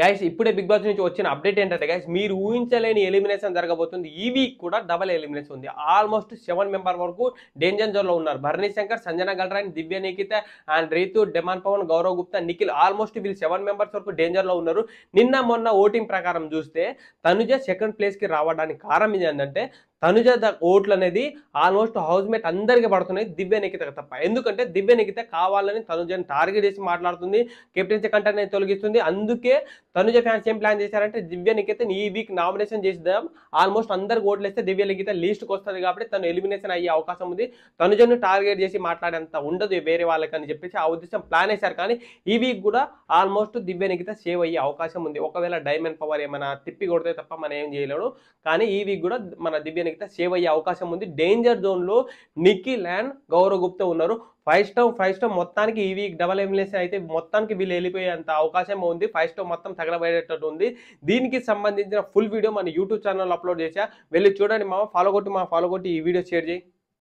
Guys ఇప్పుడే big boss నుంచి వచ్చిన అప్డేట్ ఏంటంటే గైస్ మీరు ఊహించలేని ఎలిమినేషన్ జరగబోతుంది. ఈ వీక్ కూడా డబుల్ ఎలిమినేషన్ ఉంది. ఆల్మోస్ట్ 7 మెంబర్ వరకు డేంజర్ జోన్ లో ఉన్నారు. Bharani Shankar, Sanjana Galrani, Divya Nikhita and Reethu, Demon Pavan, Gaurav Gupta, Nikhil almost వీళ్ళు 7 మెంబర్స్ వరకు డేంజర్ లో ఉన్నారు. నిన్న మొన్న ఓటింగ్ ప్రకారం చూస్తే తనుజ సెకండ్ ప్లేస్ కి రావడానికి కారణం ఏంటంటే తనుజ ఓట్లు అనేది ఆల్మోస్ట్ హౌస్ మేట్ అందరికి పడుతున్నాయి, దివ్య నిఖిత తప్ప. ఎందుకంటే దివ్య నిఖిత కావాలని తనుజని టార్గెట్ చేసి మాట్లాడుతుంది, కెప్టెన్సీ కంటెంట్ తొలగిస్తుంది. అందుకే తనుజ ఫ్యాన్స్ ఏం ప్లాన్ చేశారంటే దివ్య నిఖితని ఈ వీక్ నామినేషన్ చేద్దాం, ఆల్మోస్ట్ అందరికి ఓట్లు వేస్తే దివ్య నిఖిత లీస్ట్కి వస్తుంది కాబట్టి తను ఎలిమినేషన్ అయ్యే అవకాశం ఉంది, తనుజను టార్గెట్ చేసి మాట్లాడేంత ఉండదు వేరే వాళ్ళకని చెప్పేసి ఆ ఉద్దేశం ప్లాన్ వేశారు. కానీ ఈ వీక్ కూడా ఆల్మోస్ట్ దివ్య నిఖిత సేవ్ అయ్యే అవకాశం ఉంది. ఒకవేళ డైమండ్ పవర్ ఏమైనా తిప్పి కొడితే తప్ప మనం ఏం చేయలేడు. కానీ ఈ వీక్ కూడా మన దివ్య నిఖిత సేవ్ అయ్యే అవకాశం ఉంది. డేంజర్ జోన్ లో నిఖిల్ అండ్ గౌరవ్ గుప్తా ఉన్నారు. 5 స్టార్ మొత్తానికి ఈ వీక్ డబల్ ఎలిమినేషన్ అయితే మొత్తానికి వీళ్ళు వెళ్ళిపోయేంత అవకాశం ఉంది. 5 స్టార్ మొత్తం తగలబడేటట్టు ఉంది. దీనికి సంబంధించిన ఫుల్ వీడియో మన యూట్యూబ్ ఛానల్ అప్లోడ్ చేశా, వెళ్ళి చూడండి. ఫాలో కొట్టి ఈ వీడియో షేర్ చేయి.